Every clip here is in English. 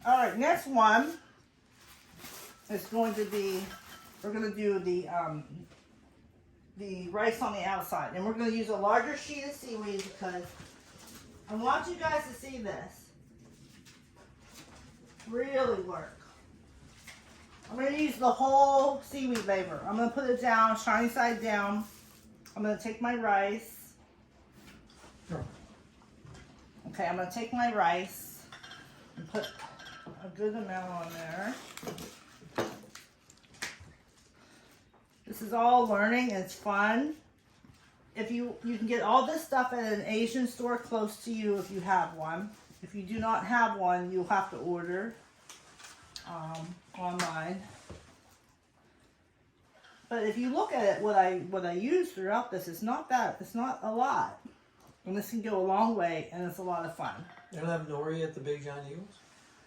All right, next one is going to be, we're going to do the rice on the outside. And we're going to use a larger sheet of seaweed because I want you guys to see this really work. I'm going to use the whole seaweed layer. I'm going to put it down, shiny side down. I'm going to take my rice. Okay, I'm going to take my rice and put a good amount on there. This is all learning. It's fun. If you can get all this stuff at an Asian store close to you if you have one. If you do not have one, you'll have to order online. But if you look at it, what I use throughout this is not a lot. And this can go a long way, and it's a lot of fun. They don't have nori at the Big John Eagles?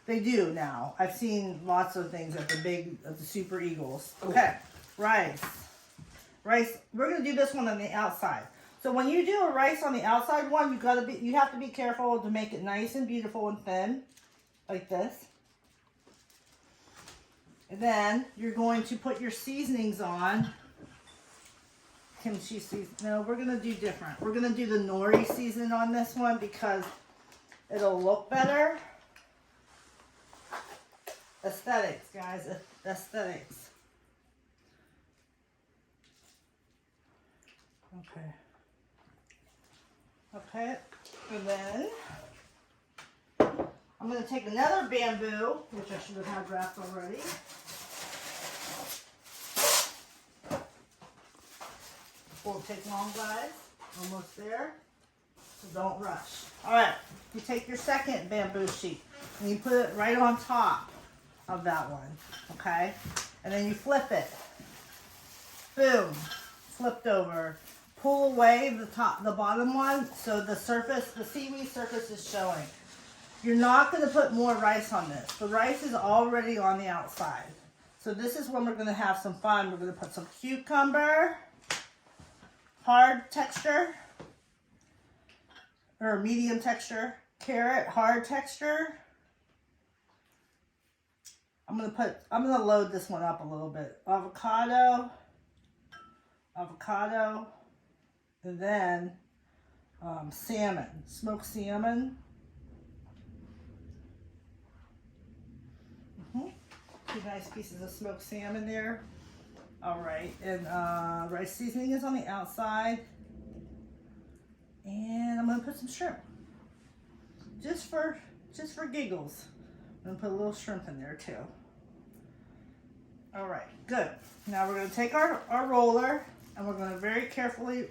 They do now. I've seen lots of things at the Super Eagles. Okay, rice. We're gonna do this one on the outside. So when you do a rice on the outside one, you have to be careful to make it nice and beautiful and thin, like this. And then you're going to put your seasonings on. Kimchi season. No, we're gonna do different. We're gonna do the nori season on this one because it'll look better. Aesthetics, guys. Aesthetics. Okay. Okay. And then I'm going to take another bamboo, which I should have had wrapped already. Won't take long, guys. Almost there. So don't rush. All right. You take your second bamboo sheet and you put it right on top of that one. Okay. And then you flip it. Boom. Flipped over. Pull away the bottom one so the seaweed surface is showing. You're not going to put more rice on this. The rice is already on the outside. So this is when we're going to have some fun. We're going to put some cucumber, hard texture, or medium texture, carrot, hard texture. I'm going to load this one up a little bit. Avocado, and then salmon, smoked salmon. Two nice pieces of smoked salmon there. All right, and rice seasoning is on the outside. And I'm gonna put some shrimp, just for giggles. I'm gonna put a little shrimp in there too. All right, good. Now we're gonna take our roller and we're gonna very carefully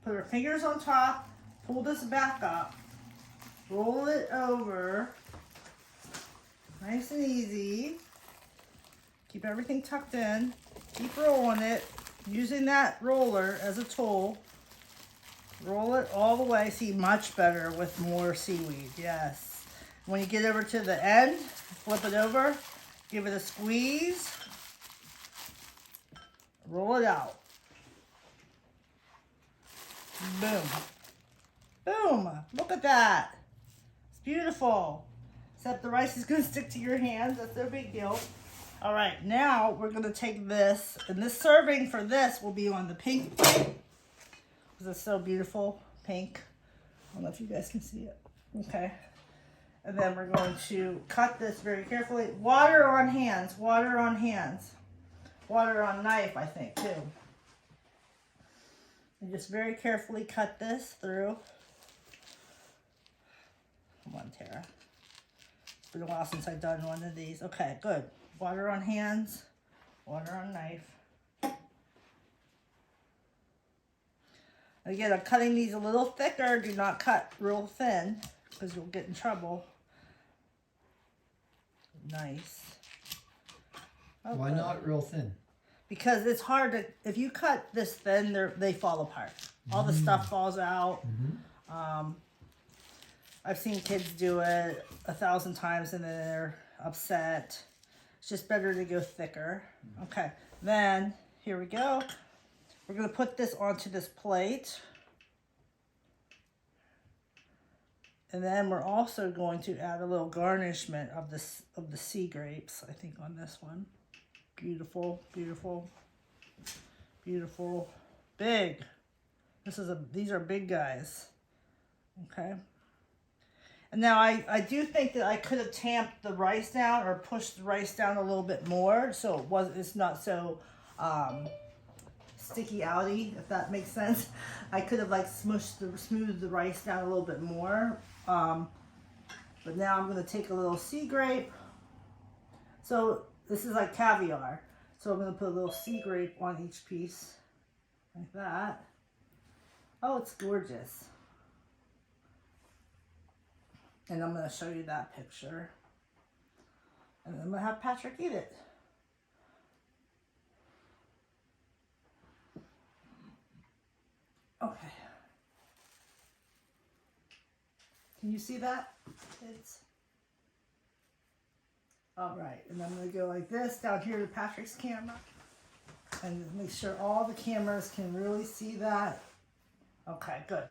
put our fingers on top, pull this back up, roll it over, nice and easy. Keep everything tucked in. Keep rolling it, using that roller as a tool. Roll it all the way. See, much better with more seaweed, yes. When you get over to the end, flip it over, give it a squeeze, roll it out. Boom. Boom. Look at that. It's beautiful. Except the rice is going to stick to your hands. That's no big deal. All right, now we're going to take this, and this serving for this will be on the pink plate. Because it's so beautiful, pink. I don't know if you guys can see it. Okay. And then we're going to cut this very carefully. Water on hands, water on hands. Water on knife, I think, too. And just very carefully cut this through. Come on, Tara. It's been a while since I've done one of these. Okay, good. Water on hands, water on knife. Again, I'm cutting these a little thicker. Do not cut real thin because you'll get in trouble. Nice. Okay. Why not real thin? Because it's hard to, if you cut this thin, they fall apart. All the stuff falls out. I've seen kids do it 1,000 times and then they're upset. It's just better to go thicker. Okay, then here we go. We're gonna put this onto this plate. And then we're also going to add a little garnishment of the sea grapes, I think, on this one. Beautiful, beautiful, beautiful. Big. These are big guys. Okay. And now I do think that I could have tamped the rice down or pushed the rice down a little bit more so it's not so sticky outy, if that makes sense. I could have like smoothed the rice down a little bit more. But now I'm going to take a little sea grape. So this is like caviar. So I'm going to put a little sea grape on each piece like that. Oh, it's gorgeous. And I'm going to show you that picture. And then I'm going to have Patrick eat it. Okay. Can you see that, kids? All right, and I'm going to go like this down here to Patrick's camera. And make sure all the cameras can really see that. Okay, good.